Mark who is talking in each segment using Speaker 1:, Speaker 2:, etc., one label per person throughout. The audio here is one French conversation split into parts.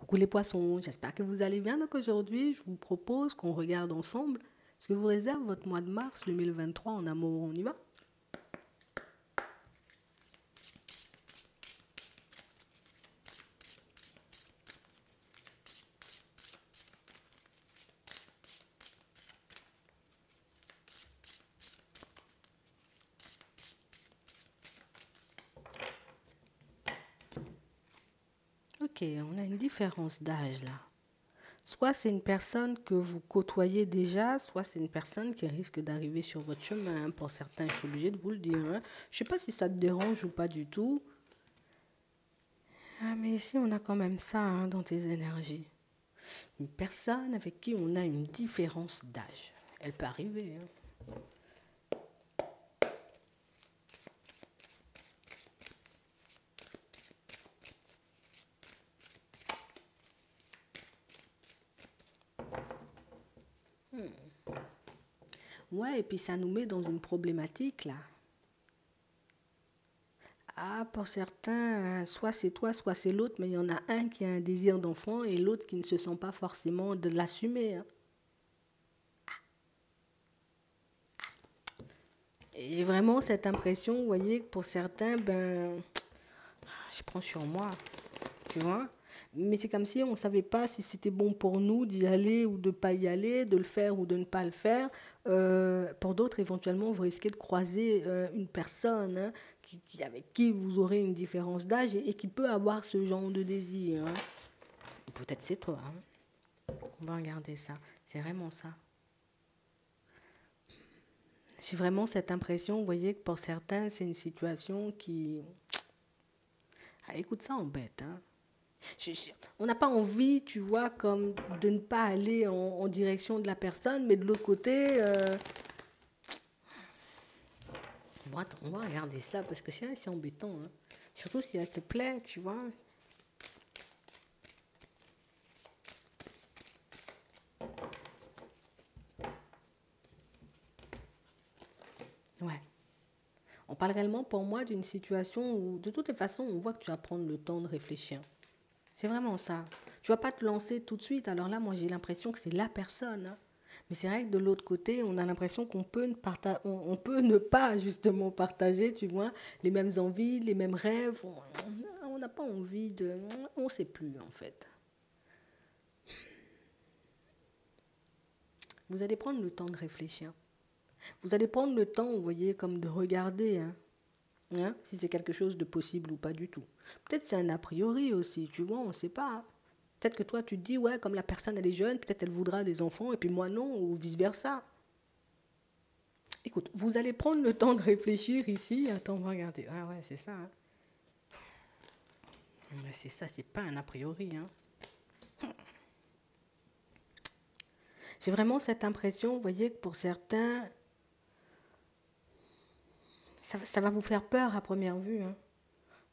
Speaker 1: Coucou les poissons, j'espère que vous allez bien. Donc aujourd'hui, je vous propose qu'on regarde ensemble ce que vous réserve votre mois de mars 2023 en amour. On y va? Ok, on a une différence d'âge là. Soit c'est une personne que vous côtoyez déjà, soit c'est une personne qui risque d'arriver sur votre chemin. Pour certains, je suis obligée de vous le dire, hein. Je ne sais pas si ça te dérange ou pas du tout. Ah, mais ici, on a quand même ça, hein, dans tes énergies. Une personne avec qui on a une différence d'âge. Elle peut arriver, hein. Ouais, et puis ça nous met dans une problématique là. Ah, pour certains, soit c'est toi, soit c'est l'autre, mais il y en a un qui a un désir d'enfant et l'autre qui ne se sent pas forcément de l'assumer, hein. Et j'ai vraiment cette impression, vous voyez, que pour certains, ben, je prends sur moi, tu vois. Mais c'est comme si on ne savait pas si c'était bon pour nous d'y aller ou de ne pas y aller, de le faire ou de ne pas le faire. Pour d'autres, éventuellement, vous risquez de croiser une personne, hein, avec qui vous aurez une différence d'âge et qui peut avoir ce genre de désir, hein. Peut-être c'est toi, hein. On va regarder ça. C'est vraiment ça. J'ai vraiment cette impression, vous voyez, que pour certains, c'est une situation qui... Ah, écoute, ça embête, hein. On n'a pas envie, tu vois, comme de ne pas aller en direction de la personne, mais de l'autre côté, bon, attends, on va regarder ça parce que c'est embêtant, hein. Surtout si elle te plaît, tu vois. Ouais. On parle réellement pour moi d'une situation où, de toutes les façons, on voit que tu vas prendre le temps de réfléchir. C'est vraiment ça. Tu vas pas te lancer tout de suite. Alors là, moi, j'ai l'impression que c'est la personne, hein. Mais c'est vrai que de l'autre côté, on a l'impression qu'on peut, on peut ne pas justement partager, tu vois, les mêmes envies, les mêmes rêves. On n'a pas envie de... On ne sait plus, en fait. Vous allez prendre le temps de réfléchir. Vous allez prendre le temps, vous voyez, comme de regarder, hein, hein, si c'est quelque chose de possible ou pas du tout. Peut-être c'est un a priori aussi, tu vois, on ne sait pas, hein. Peut-être que toi, tu te dis, ouais, comme la personne, elle est jeune, peut-être elle voudra des enfants, et puis moi non, ou vice-versa. Écoute, vous allez prendre le temps de réfléchir ici. Attends, on va regarder. Ah ouais, c'est ça, hein. Mais c'est ça, c'est pas un a priori, hein. J'ai vraiment cette impression, vous voyez, que pour certains, ça va vous faire peur à première vue, hein.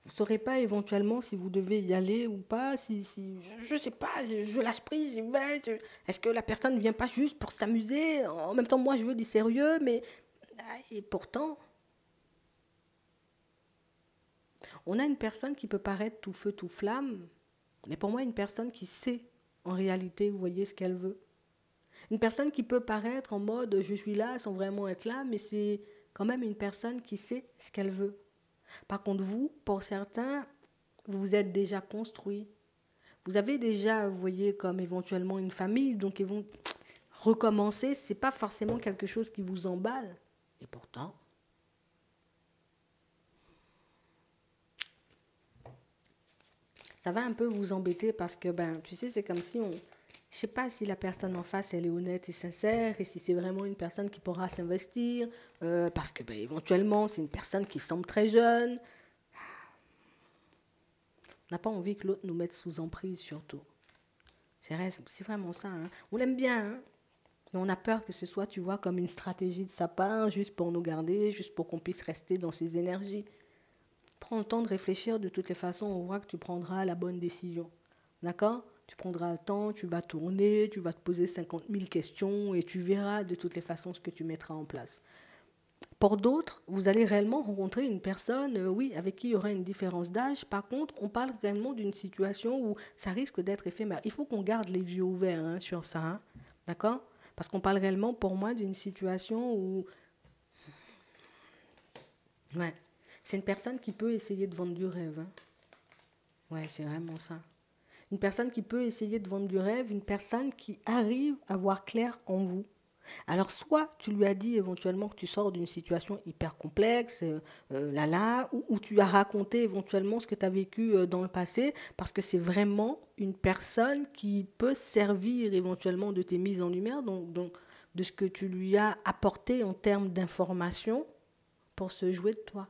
Speaker 1: Vous ne saurez pas éventuellement si vous devez y aller ou pas, si je ne sais pas, je lâche prise, j'y vais. Est-ce que la personne ne vient pas juste pour s'amuser? En même temps, moi, je veux du sérieux, mais... Et pourtant, on a une personne qui peut paraître tout feu, tout flamme, mais pour moi, une personne qui sait en réalité, vous voyez, ce qu'elle veut. Une personne qui peut paraître en mode je suis là sans vraiment être là, mais c'est quand même une personne qui sait ce qu'elle veut. Par contre, vous, pour certains, vous vous êtes déjà construit. Vous avez déjà, vous voyez, comme éventuellement une famille, donc ils vont recommencer. C'est pas forcément quelque chose qui vous emballe. Et pourtant, ça va un peu vous embêter parce que, ben, tu sais, c'est comme si on... Je sais pas si la personne en face, elle est honnête et sincère, et si c'est vraiment une personne qui pourra s'investir, parce que, ben, éventuellement, c'est une personne qui semble très jeune. On n'a pas envie que l'autre nous mette sous emprise, surtout. C'est vraiment ça, hein. On l'aime bien, hein, mais on a peur que ce soit, tu vois, comme une stratégie de sa part, juste pour nous garder, juste pour qu'on puisse rester dans ses énergies. Prends le temps de réfléchir, de toutes les façons, on voit que tu prendras la bonne décision. D'accord? Tu prendras le temps, tu vas tourner, tu vas te poser 50 000 questions et tu verras de toutes les façons ce que tu mettras en place. Pour d'autres, vous allez réellement rencontrer une personne, oui, avec qui il y aura une différence d'âge. Par contre, on parle réellement d'une situation où ça risque d'être éphémère. Il faut qu'on garde les yeux ouverts hein, sur ça, hein, d'accord? Parce qu'on parle réellement, pour moi, d'une situation où, ouais, c'est une personne qui peut essayer de vendre du rêve. Hein. Ouais, c'est vraiment ça. Une personne qui peut essayer de vendre du rêve, une personne qui arrive à voir clair en vous. Alors, soit tu lui as dit éventuellement que tu sors d'une situation hyper complexe, ou tu as raconté éventuellement ce que tu as vécu dans le passé, parce que c'est vraiment une personne qui peut servir éventuellement de tes mises en lumière, donc de ce que tu lui as apporté en termes d'information pour se jouer de toi.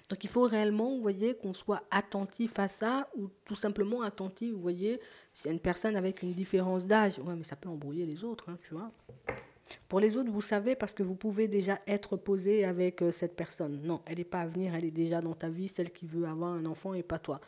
Speaker 1: Donc il faut réellement, vous voyez, qu'on soit attentif à ça, ou tout simplement attentif, vous voyez, s'il y a une personne avec une différence d'âge, ouais, mais ça peut embrouiller les autres, hein, tu vois. Pour les autres, vous savez, parce que vous pouvez déjà être posé avec cette personne. Non, elle n'est pas à venir, elle est déjà dans ta vie, celle qui veut avoir un enfant et pas toi.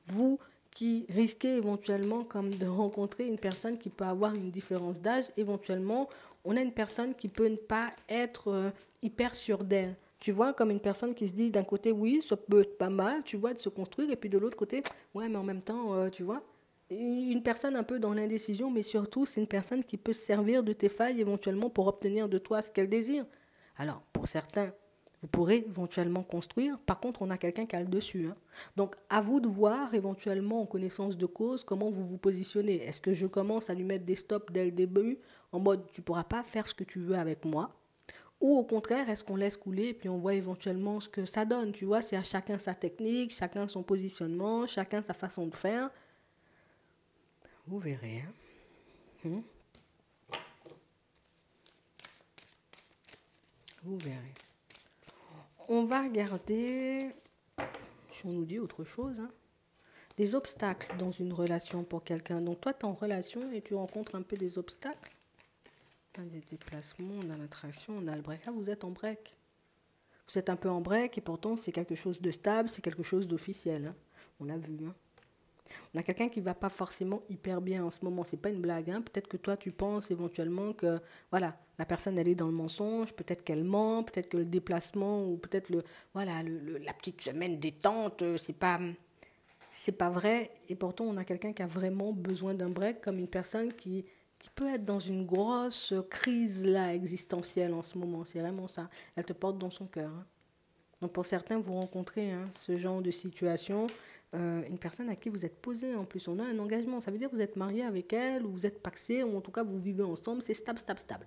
Speaker 1: Vous qui risquez éventuellement comme de rencontrer une personne qui peut avoir une différence d'âge, éventuellement, on a une personne qui peut ne pas être hyper sûre d'elle. Tu vois, comme une personne qui se dit d'un côté, oui, ça peut être pas mal, tu vois, de se construire, et puis de l'autre côté, ouais, mais en même temps, tu vois, une personne un peu dans l'indécision, mais surtout, c'est une personne qui peut se servir de tes failles éventuellement pour obtenir de toi ce qu'elle désire. Alors, pour certains, vous pourrez éventuellement construire. Par contre, on a quelqu'un qui a le dessus. Hein. Donc, à vous de voir éventuellement en connaissance de cause comment vous vous positionnez. Est-ce que je commence à lui mettre des stops dès le début en mode tu ne pourras pas faire ce que tu veux avec moi? Ou au contraire, est-ce qu'on laisse couler et puis on voit éventuellement ce que ça donne? Tu vois, c'est à chacun sa technique, chacun son positionnement, chacun sa façon de faire. Vous verrez. Hein. Vous verrez. On va regarder, si on nous dit autre chose, hein, des obstacles dans une relation pour quelqu'un. Donc toi, tu es en relation et tu rencontres un peu des obstacles. On a des déplacements, on a l'attraction, on a le break. Ah, vous êtes en break. Vous êtes un peu en break et pourtant c'est quelque chose de stable, c'est quelque chose d'officiel. Hein. On l'a vu. Hein. On a quelqu'un qui ne va pas forcément hyper bien en ce moment. C'est pas une blague. Hein. Peut-être que toi, tu penses éventuellement que voilà, la personne, elle est dans le mensonge. Peut-être qu'elle ment. Peut-être que le déplacement ou peut-être la petite semaine détente, c'est pas vrai. Et pourtant, on a quelqu'un qui a vraiment besoin d'un break, comme une personne qui peut être dans une grosse crise là, existentielle en ce moment. C'est vraiment ça. Elle te porte dans son cœur. Hein. Donc pour certains, vous rencontrez hein, ce genre de situation, une personne à qui vous êtes posé en plus. On a un engagement, ça veut dire que vous êtes marié avec elle, ou vous êtes paxé, ou en tout cas vous vivez ensemble, c'est stable, stable, stable.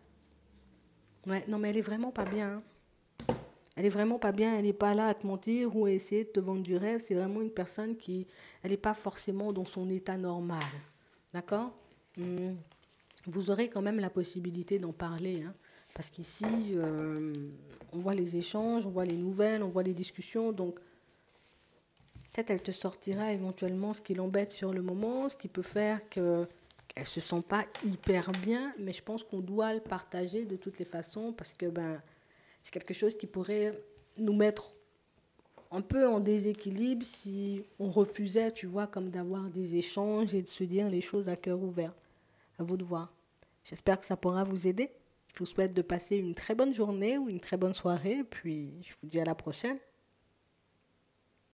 Speaker 1: Ouais, non mais elle est vraiment pas bien. Hein. Elle est vraiment pas bien, elle n'est pas là à te mentir ou à essayer de te vendre du rêve. C'est vraiment une personne qui, elle n'est pas forcément dans son état normal. D'accord? Vous aurez quand même la possibilité d'en parler. Hein, parce qu'ici, on voit les échanges, on voit les nouvelles, on voit les discussions. Donc, peut-être elle te sortira éventuellement ce qui l'embête sur le moment, ce qui peut faire qu'elle ne se sent pas hyper bien. Mais je pense qu'on doit le partager de toutes les façons parce que c'est quelque chose qui pourrait nous mettre un peu en déséquilibre si on refusait, tu vois, comme d'avoir des échanges et de se dire les choses à cœur ouvert. À vous de voir. J'espère que ça pourra vous aider. Je vous souhaite de passer une très bonne journée ou une très bonne soirée. Puis je vous dis à la prochaine.